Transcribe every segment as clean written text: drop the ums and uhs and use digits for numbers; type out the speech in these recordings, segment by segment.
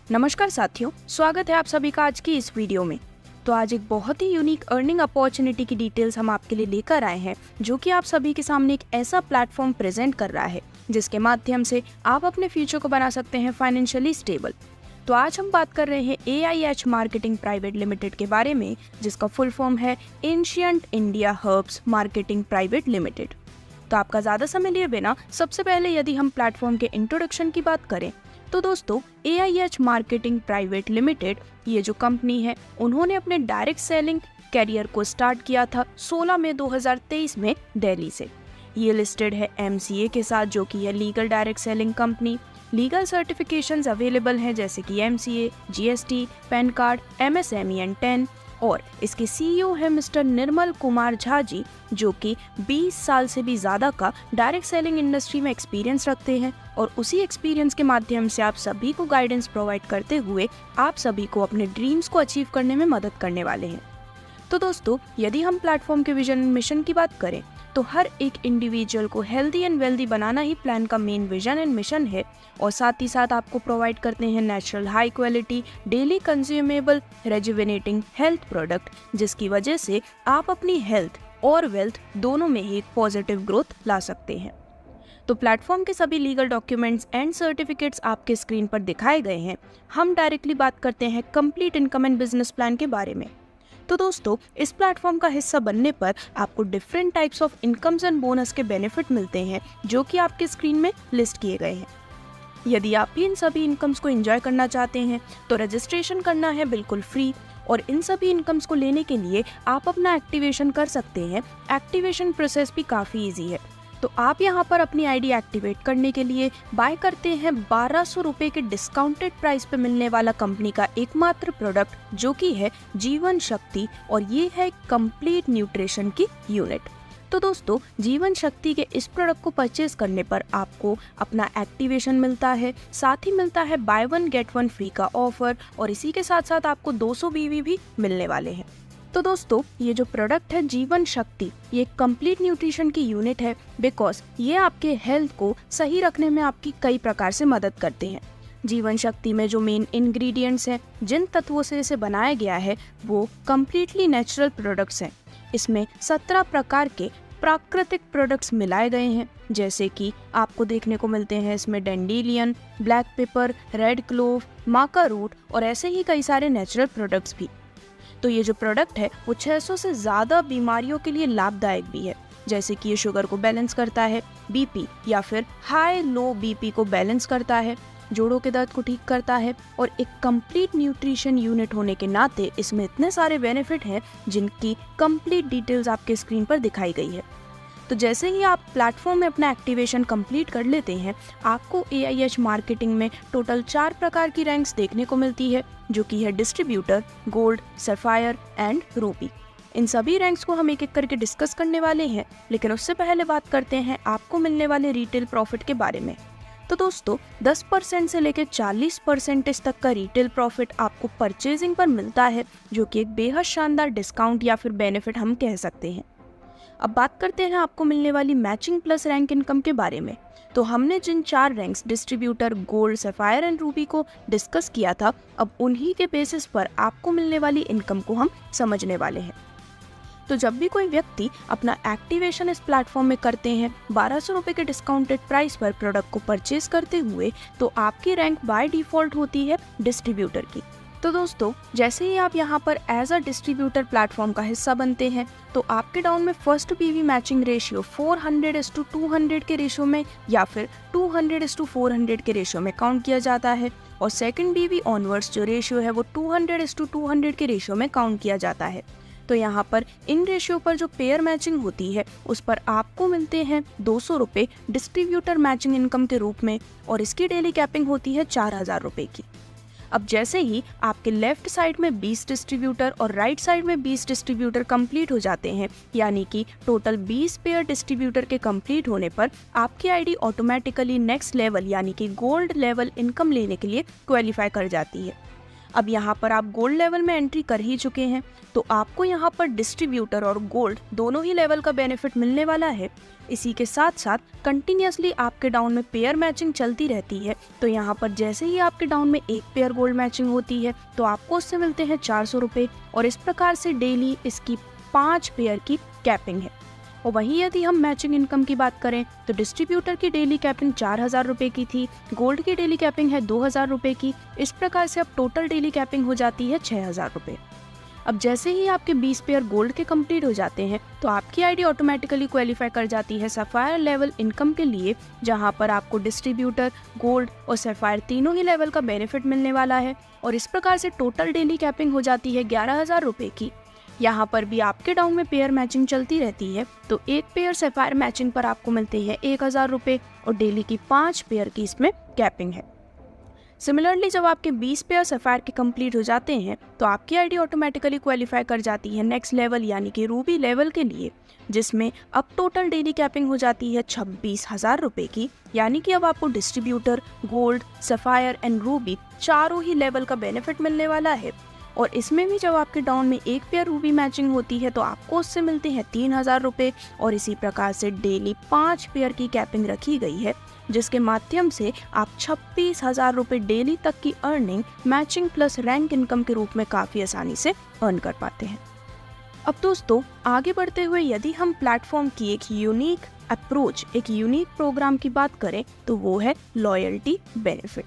नमस्कार साथियों, स्वागत है आप सभी का आज की इस वीडियो में। तो आज एक बहुत ही यूनिक अर्निंग अपॉर्चुनिटी की डिटेल्स हम आपके लिए लेकर आए हैं, जो कि आप सभी के सामने एक ऐसा प्लेटफॉर्म प्रेजेंट कर रहा है जिसके माध्यम से आप अपने फ्यूचर को बना सकते हैं फाइनेंशियली स्टेबल। तो आज हम बात कर रहे हैं AIH मार्केटिंग प्राइवेट लिमिटेड के बारे में, जिसका फुल फॉर्म है ancient India herbs marketing private limited. तो आपका ज़्यादा समय लिए बिना सबसे पहले यदि हम प्लेटफॉर्म के इंट्रोडक्शन की बात करें तो दोस्तों, AIH मार्केटिंग प्राइवेट लिमिटेड ये जो कंपनी है, उन्होंने अपने डायरेक्ट सेलिंग कैरियर को स्टार्ट किया था 16 मई 2023 में दिल्ली से। ये लिस्टेड है MCA के साथ, जो कि है legal direct selling company. Legal certifications available हैं जैसे कि MCA, GST, pan card, MSME and 10। और इसके CEO है मिस्टर निर्मल कुमार झा जी, जो कि 20 साल से भी ज़्यादा का डायरेक्ट सेलिंग इंडस्ट्री में एक्सपीरियंस रखते हैं और उसी एक्सपीरियंस के माध्यम से आप सभी को गाइडेंस प्रोवाइड करते हुए आप सभी को अपने ड्रीम्स को अचीव करने में मदद करने वाले हैं। तो दोस्तों, यदि हम प्लेटफॉर्म के विजन एंड मिशन की बात करें तो हर एक इंडिविजुअल को हेल्दी एंड वेल्दी बनाना ही प्लान का मेन विजन एंड मिशन है, और साथ ही साथ आपको प्रोवाइड करते हैं natural high quality daily consumable rejuvenating health product, जिसकी वजह से आप अपनी हेल्थ और वेल्थ दोनों में ही एक पॉजिटिव ग्रोथ ला सकते हैं। तो प्लेटफॉर्म के सभी लीगल डॉक्यूमेंट्स एंड सर्टिफिकेट्स आपके स्क्रीन पर दिखाए गए हैं। हम डायरेक्टली बात करते हैं complete income and business plan के बारे में। तो दोस्तों, इस प्लेटफॉर्म का हिस्सा बनने पर आपको different types of incomes and bonus के बेनिफिट मिलते हैं, जो कि आपके स्क्रीन में लिस्ट किए गए हैं। यदि आप भी इन सभी इनकम्स को एंजॉय करना चाहते हैं तो रजिस्ट्रेशन करना है बिल्कुल फ्री, और इन सभी इनकम्स को लेने के लिए आप अपना एक्टिवेशन कर सकते हैं। एक्टिवेशन प्रोसेस भी काफ़ी ईजी है। तो आप यहाँ पर अपनी आईडी एक्टिवेट करने के लिए बाय करते हैं 1200 रुपये के डिस्काउंटेड प्राइस पे मिलने वाला कंपनी का एकमात्र प्रोडक्ट, जो कि है जीवन शक्ति, और ये है कंप्लीट न्यूट्रिशन की यूनिट। तो दोस्तों, जीवन शक्ति के इस प्रोडक्ट को परचेज करने पर आपको अपना एक्टिवेशन मिलता है, साथ ही मिलता है by one get one free का ऑफर, और इसी के साथ साथ आपको 200 BV भी मिलने वाले हैं। तो दोस्तों, ये जो प्रोडक्ट है जीवन शक्ति, ये कंप्लीट न्यूट्रिशन की यूनिट है, बिकॉज ये आपके हेल्थ को सही रखने में आपकी कई प्रकार से मदद करते हैं। जीवन शक्ति में जो मेन इंग्रेडिएंट्स हैं, जिन तत्वों से इसे बनाया गया है, वो कम्प्लीटली नेचुरल प्रोडक्ट्स हैं। इसमें 17 प्रकार के प्राकृतिक प्रोडक्ट्स मिलाए गए हैं, जैसे कि आपको देखने को मिलते हैं इसमें dandelion, black pepper, red clove, maca root और ऐसे ही कई सारे नेचुरल प्रोडक्ट्स भी। तो ये जो प्रोडक्ट है वो 600 से ज़्यादा बीमारियों के लिए लाभदायक भी है, जैसे कि ये शुगर को बैलेंस करता है, BP या फिर हाई लो BP को बैलेंस करता है, जोड़ों के दर्द को ठीक करता है, और एक कंप्लीट न्यूट्रिशन यूनिट होने के नाते इसमें इतने सारे बेनिफिट हैं जिनकी कंप्लीट डिटेल्स आपके स्क्रीन पर दिखाई गई है। तो जैसे ही आप प्लेटफॉर्म में अपना एक्टिवेशन कंप्लीट कर लेते हैं, आपको AIH मार्केटिंग में टोटल 4 प्रकार की रैंक्स देखने को मिलती है, जो कि है distributor, gold, sapphire and ruby. इन सभी रैंक्स को हम एक एक करके डिस्कस करने वाले हैं, लेकिन उससे पहले बात करते हैं आपको मिलने वाले रिटेल प्रॉफिट के बारे में। तो दोस्तों, 10% से लेकर 40% तक का रिटेल प्रॉफिट आपको परचेजिंग पर मिलता है, जो कि एक बेहद शानदार डिस्काउंट या फिर बेनिफिट हम कह सकते हैं। अब बात करते हैं आपको मिलने वाली मैचिंग प्लस रैंक इनकम के बारे में। तो हमने जिन 4 ranks distributor, gold, sapphire and Ruby को डिस्कस किया था, अब उन्हीं के बेसिस पर आपको मिलने वाली इनकम को हम समझने वाले हैं। तो जब भी कोई व्यक्ति अपना एक्टिवेशन इस प्लेटफॉर्म में करते हैं 1200 रुपये के डिस्काउंटेड प्राइस पर प्रोडक्ट को परचेज करते हुए, तो आपकी रैंक बाय डिफ़ॉल्ट होती है डिस्ट्रीब्यूटर की। तो दोस्तों, जैसे ही आप यहाँ पर एज अ डिस्ट्रीब्यूटर प्लेटफॉर्म का हिस्सा बनते हैं, तो आपके डाउन में फर्स्ट PV मैचिंग रेशियो 400:200 के रेशियो में या फिर 200:400 के रेशियो में काउंट किया जाता है, और सेकंड PV ऑनवर्ड्स जो रेशियो है वो 200:200 के रेशियो में काउंट किया जाता है। तो यहाँ पर इन रेशियो पर जो पेयर मैचिंग होती है उस पर आपको मिलते हैं 200 रुपये डिस्ट्रीब्यूटर मैचिंग इनकम के रूप में, और इसकी डेली कैपिंग होती है 4000 रुपये की। अब जैसे ही आपके लेफ्ट साइड में 20 डिस्ट्रीब्यूटर और राइट साइड में 20 डिस्ट्रीब्यूटर कंप्लीट हो जाते हैं, यानी कि टोटल 20 पेयर डिस्ट्रीब्यूटर के कंप्लीट होने पर आपकी आईडी ऑटोमेटिकली नेक्स्ट लेवल यानी कि गोल्ड लेवल इनकम लेने के लिए क्वालिफाई कर जाती है। अब यहाँ पर आप गोल्ड लेवल में एंट्री कर ही चुके हैं, तो आपको यहाँ पर डिस्ट्रीब्यूटर और गोल्ड दोनों ही लेवल का बेनिफिट मिलने वाला है। इसी के साथ साथ कंटिन्यूसली आपके डाउन में पेयर मैचिंग चलती रहती है, तो यहाँ पर जैसे ही आपके डाउन में एक पेयर गोल्ड मैचिंग होती है तो आपको उससे मिलते हैं 400 रुपये, और इस प्रकार से डेली इसकी 5 पेयर की कैपिंग है। और वहीं यदि हम मैचिंग इनकम की बात करें तो डिस्ट्रीब्यूटर की डेली कैपिंग 4000 रुपये की थी, गोल्ड की डेली कैपिंग है 2000 रुपये की। इस प्रकार से अब टोटल डेली कैपिंग हो जाती है 6000 रुपये। अब जैसे ही आपके 20 पेयर गोल्ड के कंप्लीट हो जाते हैं तो आपकी आईडी ऑटोमेटिकली क्वालिफाई कर जाती है सफायर लेवल इनकम के लिए, जहां पर आपको डिस्ट्रीब्यूटर, गोल्ड और सफायर तीनों ही लेवल का बेनिफिट मिलने वाला है। और इस प्रकार से टोटल डेली कैपिंग हो जाती है 11000 रुपये की। यहाँ पर भी आपके डाउन में पेयर मैचिंग चलती रहती है, तो एक पेयर सफायर मैचिंग पर आपको मिलते हैं 1000 रुपये और डेली की 5 पेयर की इसमें कैपिंग है। सिमिलरली जब आपके 20 पेयर सफायर के कंप्लीट हो जाते हैं तो आपकी आईडी ऑटोमेटिकली क्वालिफाई कर जाती है नेक्स्ट लेवल यानी कि रूबी लेवल के लिए, जिसमें अब टोटल डेली कैपिंग हो जाती है 26,000 रुपये की। यानी कि अब आपको distributor, gold, sapphire and Ruby चारों ही लेवल का बेनिफिट मिलने वाला है। और इसमें भी जब आपके डाउन में एक पेयर रूबी मैचिंग होती है तो आपको उससे मिलते हैं 3000 रुपये, और इसी प्रकार से डेली 5 पेयर की कैपिंग रखी गई है, जिसके माध्यम से आप 26,000 रुपये डेली तक की earning matching plus rank income के रूप में काफ़ी आसानी से अर्न कर पाते हैं। अब दोस्तों आगे बढ़ते हुए यदि हम प्लेटफॉर्म की एक यूनिक अप्रोच, एक यूनिक प्रोग्राम की बात करें तो वो है लॉयल्टी बेनिफिट।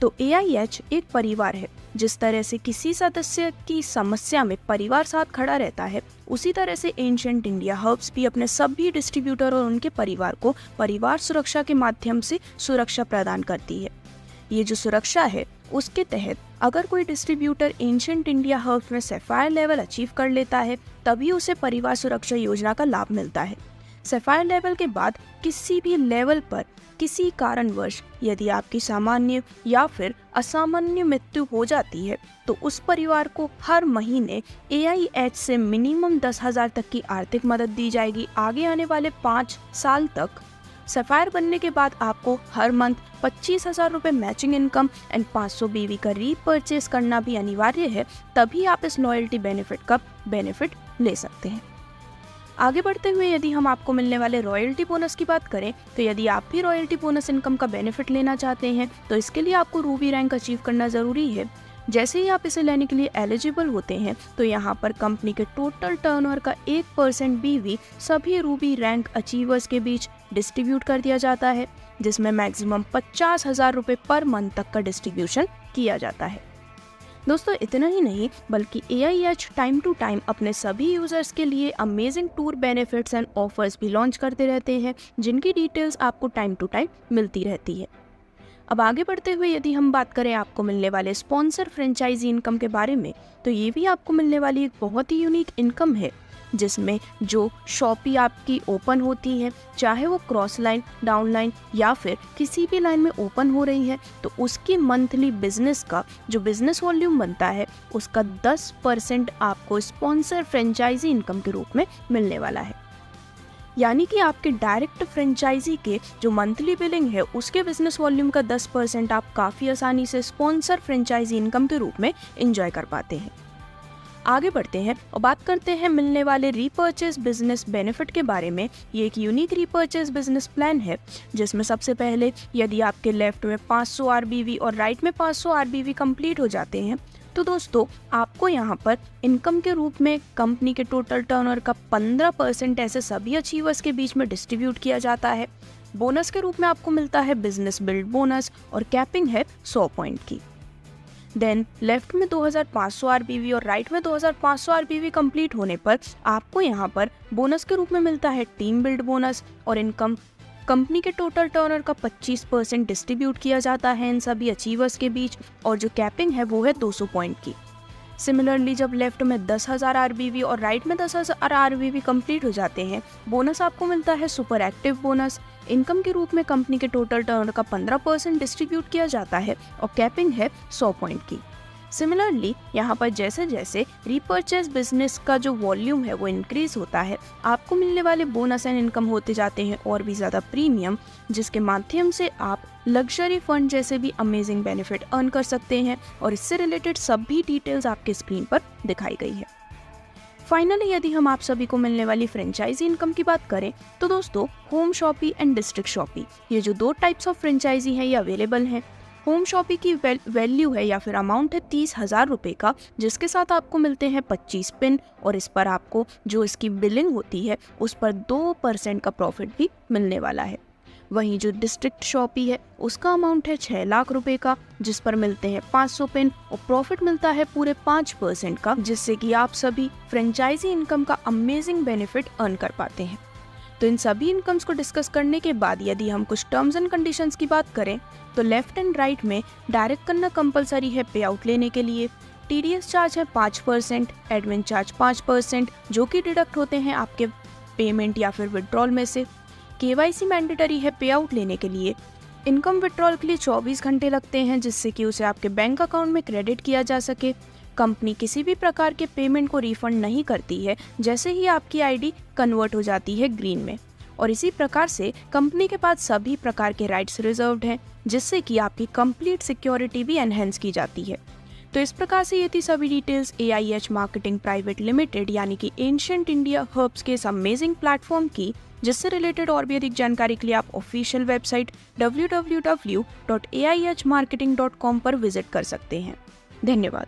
तो AIH एक परिवार है। जिस तरह से किसी सदस्य की समस्या में परिवार साथ खड़ा रहता है, उसी तरह से एंशिएंट इंडिया हर्ब्स भी अपने सभी डिस्ट्रीब्यूटर और उनके परिवार को परिवार सुरक्षा के माध्यम से सुरक्षा प्रदान करती है। ये जो सुरक्षा है उसके तहत अगर कोई डिस्ट्रीब्यूटर एंशिएंट इंडिया हर्ब्स में सफायर लेवल अचीव कर लेता है तभी उसे परिवार सुरक्षा योजना का लाभ मिलता है। सफायर लेवल के बाद किसी भी लेवल पर किसी कारणवश यदि आपकी सामान्य या फिर असामान्य मृत्यु हो जाती है तो उस परिवार को हर महीने AIH से मिनिमम 10,000 तक की आर्थिक मदद दी जाएगी आगे आने वाले 5 साल तक। सफायर बनने के बाद आपको हर मंथ 25,000 रुपये मैचिंग इनकम एंड 500 BV का रीपरचेस करना भी अनिवार्य है, तभी आप इस लॉयल्टी बेनिफिट का बेनिफिट ले सकते हैं। आगे बढ़ते हुए यदि हम आपको मिलने वाले रॉयल्टी बोनस की बात करें तो यदि आप भी रॉयल्टी बोनस इनकम का बेनिफिट लेना चाहते हैं तो इसके लिए आपको रूबी रैंक अचीव करना ज़रूरी है। जैसे ही आप इसे लेने के लिए एलिजिबल होते हैं तो यहाँ पर कंपनी के टोटल टर्नओवर का 1% BV सभी रूबी रैंक अचीवर्स के बीच डिस्ट्रीब्यूट कर दिया जाता है, जिसमें मैक्सिमम 50,000 रुपये पर मंथ तक का डिस्ट्रीब्यूशन किया जाता है। दोस्तों इतना ही नहीं बल्कि AIH टाइम टू टाइम अपने सभी यूजर्स के लिए amazing tour benefits and offers भी लॉन्च करते रहते हैं, जिनकी डिटेल्स आपको टाइम टू टाइम मिलती रहती है। अब आगे बढ़ते हुए यदि हम बात करें आपको मिलने वाले स्पॉन्सर फ्रेंचाइजी इनकम के बारे में, तो ये भी आपको मिलने वाली एक बहुत ही यूनिक इनकम है, जिसमें जो शॉपी आपकी ओपन होती है, चाहे वो क्रॉस लाइन, डाउन लाइन या फिर किसी भी लाइन में ओपन हो रही है, तो उसकी मंथली बिजनेस का जो बिजनेस वॉल्यूम बनता है उसका 10% आपको स्पॉन्सर फ्रेंचाइजी इनकम के रूप में मिलने वाला है। यानी कि आपके डायरेक्ट फ्रेंचाइजी के जो मंथली बिलिंग है उसके बिजनेस वॉल्यूम का 10% आप काफ़ी आसानी से स्पॉन्सर फ्रेंचाइजी इनकम के रूप में एंजॉय कर पाते हैं। आगे बढ़ते हैं और बात करते हैं मिलने वाले रीपर्चेस बिजनेस बेनिफिट के बारे में। ये एक यूनिक रीपर्चेस बिजनेस प्लान है, जिसमें सबसे पहले यदि आपके लेफ्ट में 500 RBV और राइट में 500 RBV कंप्लीट हो जाते हैं तो दोस्तों आपको यहाँ पर इनकम के रूप में कंपनी के टोटल टर्नओवर का 15% ऐसे सभी अचीवर्स के बीच में डिस्ट्रीब्यूट किया जाता है। बोनस के रूप में आपको मिलता है बिजनेस बिल्ड बोनस और कैपिंग है 100 पॉइंट की। देन लेफ्ट में 2500 RBV और राइट में 2500 RBV कंप्लीट होने पर आपको यहाँ पर बोनस के रूप में मिलता है टीम बिल्ड बोनस और इनकम कंपनी के टोटल टर्नओवर का 25% डिस्ट्रीब्यूट किया जाता है इन सभी अचीवर्स के बीच, और जो कैपिंग है वो है 200 पॉइंट की। सिमिलरली जब लेफ्ट में 10,000 RBV और राइट में 10,000 RBV कंप्लीट हो जाते हैं, बोनस आपको मिलता है सुपर एक्टिव बोनस। इनकम के रूप में कंपनी के टोटल टर्नओवर का 15% डिस्ट्रीब्यूट किया जाता है और कैपिंग है 100 पॉइंट की। सिमिलरली यहाँ पर जैसे जैसे रीपर्चेस बिजनेस का जो वॉल्यूम है वो इंक्रीज होता है, आपको मिलने वाले बोनस एंड इनकम होते जाते हैं और भी ज़्यादा प्रीमियम, जिसके माध्यम से आप लग्जरी फंड जैसे भी अमेजिंग बेनिफिट अर्न कर सकते हैं। और इससे रिलेटेड सभी डिटेल्स आपके स्क्रीन पर दिखाई गई है। फाइनली यदि हम आप सभी को मिलने वाली फ्रेंचाइजी इनकम की बात करें तो दोस्तों home shoppe and district shoppe, ये जो 2 टाइप्स ऑफ फ्रेंचाइजी हैं ये अवेलेबल हैं। होम शॉपी की वैल्यू है या फिर अमाउंट है 30,000 रुपये का, जिसके साथ आपको मिलते हैं 25 पिन और इस पर आपको जो इसकी बिलिंग होती है उस पर 2% का प्रॉफिट भी मिलने वाला है। वहीं जो डिस्ट्रिक्ट शॉपी है उसका अमाउंट है 6 लाख रुपए का, जिस पर मिलते हैं 500 पिन और प्रॉफिट मिलता है पूरे 5% का, जिससे कि आप सभी फ्रेंचाइजी इनकम का अमेजिंग बेनिफिट अर्न कर पाते हैं। तो इन सभी इनकम्स को डिस्कस करने के बाद यदि हम कुछ टर्म्स एंड कंडीशंस की बात करें तो लेफ्ट एंड राइट में डायरेक्ट करना कंपलसरी है पे आउट लेने के लिए। TDS चार्ज है 5%, एडमिन चार्ज 5% जो कि डिडक्ट होते हैं आपके पेमेंट या फिर विड्रॉल में से। KYC मैंडेटरी है पे आउट लेने के लिए। इनकम विड्रॉल के लिए 24 घंटे लगते हैं, जिससे कि उसे आपके बैंक अकाउंट में क्रेडिट किया जा सके। कंपनी किसी भी प्रकार के पेमेंट को रिफंड नहीं करती है जैसे ही आपकी ID कन्वर्ट हो जाती है ग्रीन में, और इसी प्रकार से कंपनी के पास सभी प्रकार के राइट्स रिजर्व्ड हैं, जिससे कि आपकी कंप्लीट सिक्योरिटी भी एनहेंस की जाती है। तो इस प्रकार से ये थी सभी details AIH marketing private limited यानी कि एंशिएंट इंडिया हर्ब्स के इस अमेजिंग प्लेटफॉर्म की, जिससे रिलेटेड और भी अधिक जानकारी के लिए आप ऑफिशियल वेबसाइट www.aihmarketing.com पर विजिट कर सकते हैं। धन्यवाद।